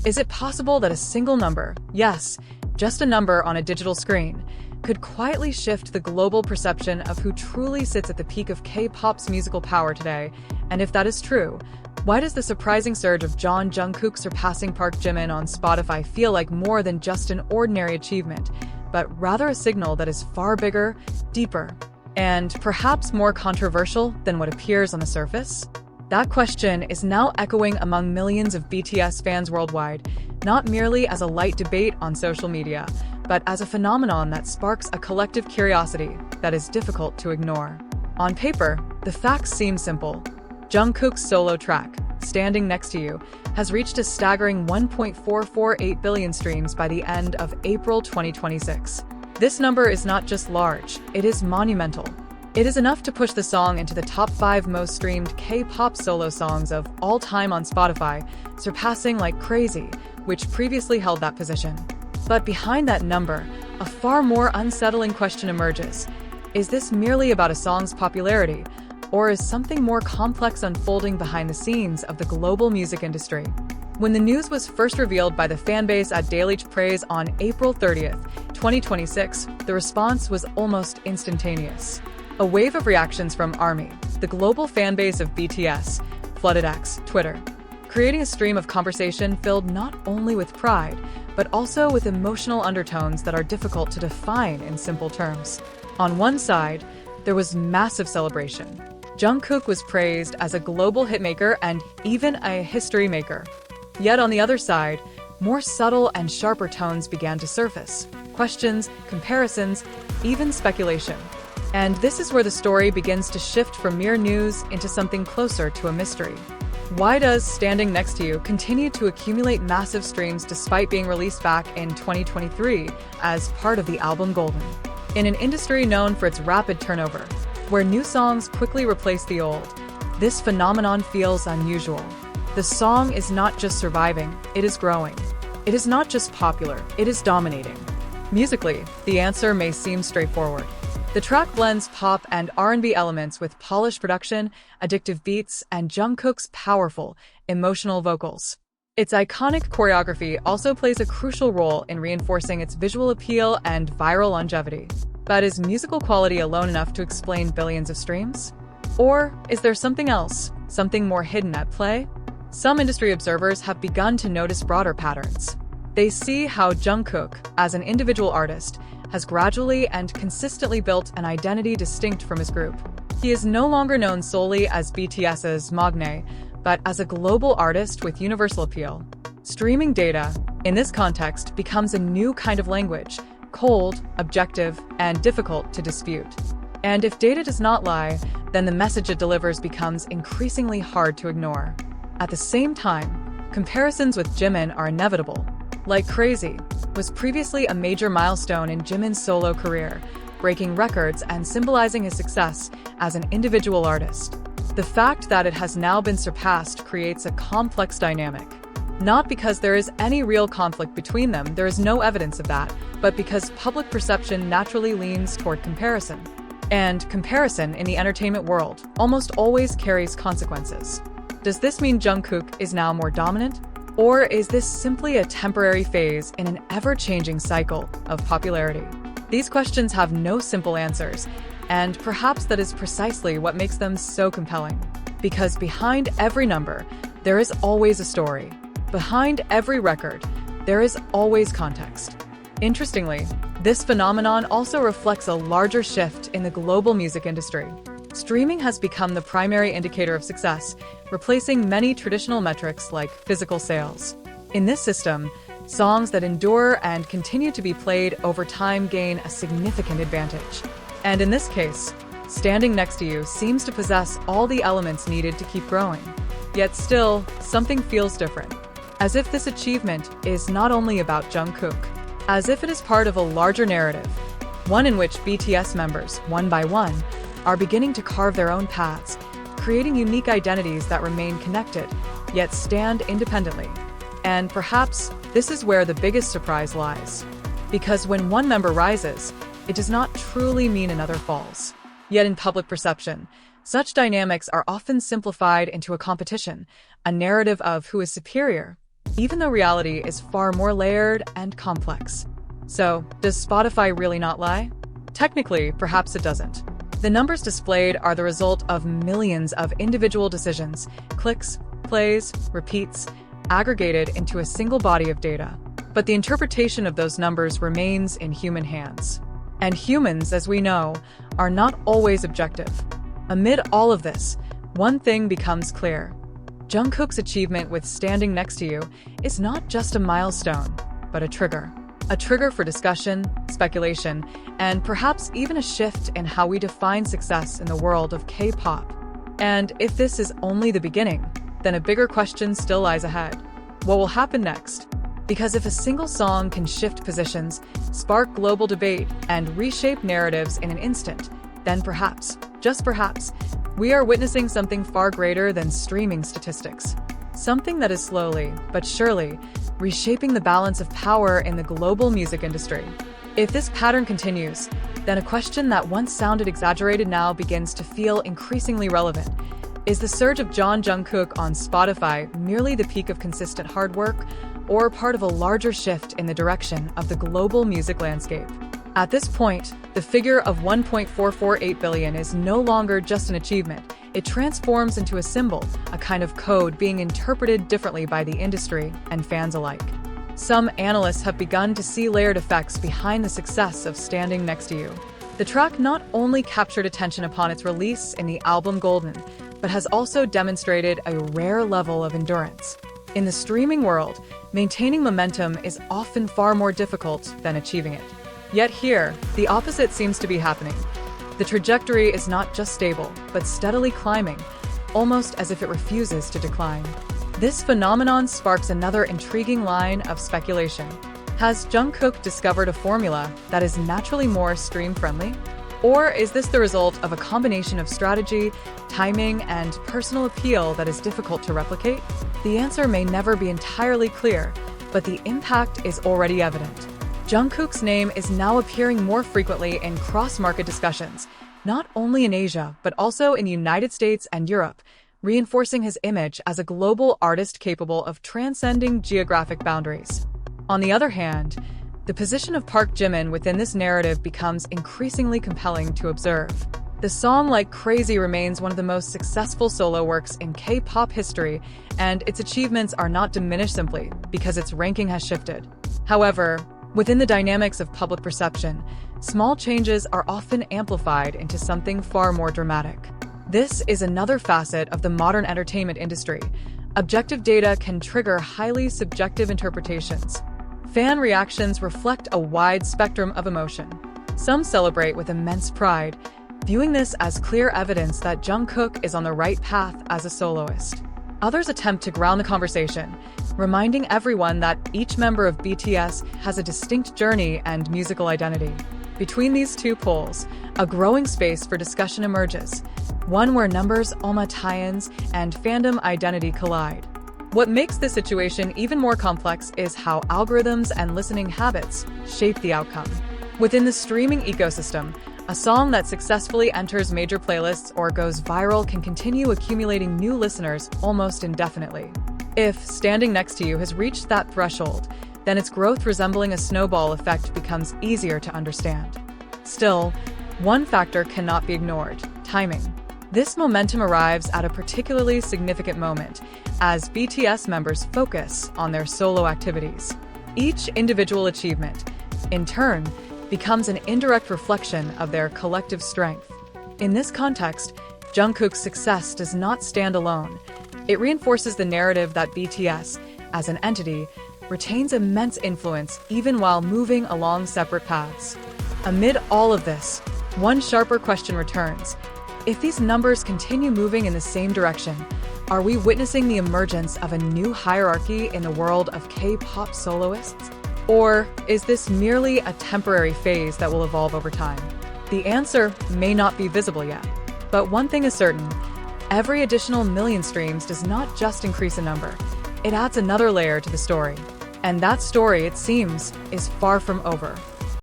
Is it possible that a single number, yes, just a number on a digital screen, could quietly shift the global perception of who truly sits at the peak of K-pop's musical power today? And if that is true, why does the surprising surge of Jungkook surpassing Park Jimin on Spotify feel like more than just an ordinary achievement, but rather a signal that is far bigger, deeper, and perhaps more controversial than what appears on the surface? That question is now echoing among millions of BTS fans worldwide, not merely as a light debate on social media, but as a phenomenon that sparks a collective curiosity that is difficult to ignore. On paper, the facts seem simple. Jungkook's solo track, Standing Next to You, has reached a staggering 1.448 billion streams by the end of April 2026. This number is not just large, it is monumental. It is enough to push the song into the top 5 most streamed K-pop solo songs of all time on Spotify, surpassing Like Crazy, which previously held that position. But behind that number, a far more unsettling question emerges. Is this merely about a song's popularity, or is something more complex unfolding behind the scenes of the global music industry? When the news was first revealed by the fanbase at Daily Praise on April 30th, 2026, the response was almost instantaneous. A wave of reactions from ARMY, the global fanbase of BTS, flooded X, Twitter, creating a stream of conversation filled not only with pride, but also with emotional undertones that are difficult to define in simple terms. On one side, there was massive celebration. Jungkook was praised as a global hitmaker and even a history maker. Yet on the other side, more subtle and sharper tones began to surface. Questions, comparisons, even speculation. And this is where the story begins to shift from mere news into something closer to a mystery. Why does Standing Next to You continue to accumulate massive streams despite being released back in 2023 as part of the album Golden? In an industry known for its rapid turnover, where new songs quickly replace the old, this phenomenon feels unusual. The song is not just surviving, it is growing. It is not just popular, it is dominating. Musically, the answer may seem straightforward. The track blends pop and R&B elements with polished production, addictive beats, and Jungkook's powerful, emotional vocals. Its iconic choreography also plays a crucial role in reinforcing its visual appeal and viral longevity. But is musical quality alone enough to explain billions of streams? Or is there something else, something more hidden at play? Some industry observers have begun to notice broader patterns. They see how Jungkook, as an individual artist, has gradually and consistently built an identity distinct from his group. He is no longer known solely as BTS's Magne, but as a global artist with universal appeal. Streaming data, in this context, becomes a new kind of language, cold, objective, and difficult to dispute. And if data does not lie, then the message it delivers becomes increasingly hard to ignore. At the same time, comparisons with Jimin are inevitable. Like Crazy was previously a major milestone in Jimin's solo career, breaking records and symbolizing his success as an individual artist. The fact that it has now been surpassed creates a complex dynamic. Not because there is any real conflict between them, there is no evidence of that, but because public perception naturally leans toward comparison. And comparison in the entertainment world almost always carries consequences. Does this mean Jungkook is now more dominant? Or is this simply a temporary phase in an ever-changing cycle of popularity? These questions have no simple answers, and perhaps that is precisely what makes them so compelling. Because behind every number, there is always a story. Behind every record, there is always context. Interestingly, this phenomenon also reflects a larger shift in the global music industry. Streaming has become the primary indicator of success, replacing many traditional metrics like physical sales. In this system, songs that endure and continue to be played over time gain a significant advantage. And in this case, Standing Next to You seems to possess all the elements needed to keep growing. Yet still, something feels different. As if this achievement is not only about Jungkook, as if it is part of a larger narrative, one in which BTS members, one by one, are beginning to carve their own paths, creating unique identities that remain connected, yet stand independently. And perhaps this is where the biggest surprise lies. Because when one member rises, it does not truly mean another falls. Yet in public perception, such dynamics are often simplified into a competition, a narrative of who is superior. even though reality is far more layered and complex. So, does Spotify really not lie? Technically, perhaps it doesn't. The numbers displayed are the result of millions of individual decisions, clicks, plays, repeats, aggregated into a single body of data. But the interpretation of those numbers remains in human hands. And humans, as we know, are not always objective. Amid all of this, one thing becomes clear. Jungkook's achievement with Standing Next to You is not just a milestone, but a trigger. A trigger for discussion, speculation, and perhaps even a shift in how we define success in the world of K-pop. And if this is only the beginning, then a bigger question still lies ahead. What will happen next? Because if a single song can shift positions, spark global debate, and reshape narratives in an instant, then perhaps, just perhaps, we are witnessing something far greater than streaming statistics. Something that is slowly, but surely, reshaping the balance of power in the global music industry. If this pattern continues, then a question that once sounded exaggerated now begins to feel increasingly relevant. Is the surge of Jungkook on Spotify merely the peak of consistent hard work, or part of a larger shift in the direction of the global music landscape? At this point, the figure of 1.448 billion is no longer just an achievement. It transforms into a symbol, a kind of code being interpreted differently by the industry and fans alike. Some analysts have begun to see layered effects behind the success of Standing Next to You. The track not only captured attention upon its release in the album Golden, but has also demonstrated a rare level of endurance. In the streaming world, maintaining momentum is often far more difficult than achieving it. Yet here, the opposite seems to be happening. The trajectory is not just stable, but steadily climbing, almost as if it refuses to decline. This phenomenon sparks another intriguing line of speculation. Has Jungkook discovered a formula that is naturally more stream-friendly? Or is this the result of a combination of strategy, timing, and personal appeal that is difficult to replicate? The answer may never be entirely clear, but the impact is already evident. Jungkook's name is now appearing more frequently in cross-market discussions, not only in Asia, but also in the United States and Europe, reinforcing his image as a global artist capable of transcending geographic boundaries. On the other hand, the position of Park Jimin within this narrative becomes increasingly compelling to observe. The song Like Crazy remains one of the most successful solo works in K-pop history, and its achievements are not diminished simply because its ranking has shifted. However, within the dynamics of public perception, small changes are often amplified into something far more dramatic. This is another facet of the modern entertainment industry. Objective data can trigger highly subjective interpretations. Fan reactions reflect a wide spectrum of emotion. Some celebrate with immense pride, viewing this as clear evidence that Jungkook is on the right path as a soloist. Others attempt to ground the conversation, reminding everyone that each member of BTS has a distinct journey and musical identity. Between these two poles, a growing space for discussion emerges, one where numbers, tie-ins, and fandom identity collide. What makes this situation even more complex is how algorithms and listening habits shape the outcome. Within the streaming ecosystem, a song that successfully enters major playlists or goes viral can continue accumulating new listeners almost indefinitely. If Standing Next to You has reached that threshold, then its growth resembling a snowball effect becomes easier to understand. Still, one factor cannot be ignored: timing. This momentum arrives at a particularly significant moment as BTS members focus on their solo activities. Each individual achievement, in turn, becomes an indirect reflection of their collective strength. In this context, Jungkook's success does not stand alone. It reinforces the narrative that BTS, as an entity, retains immense influence even while moving along separate paths. Amid all of this, one sharper question returns. If these numbers continue moving in the same direction, are we witnessing the emergence of a new hierarchy in the world of K-pop soloists? Or is this merely a temporary phase that will evolve over time? The answer may not be visible yet, but one thing is certain: every additional million streams does not just increase a number, it adds another layer to the story. And that story, it seems, is far from over.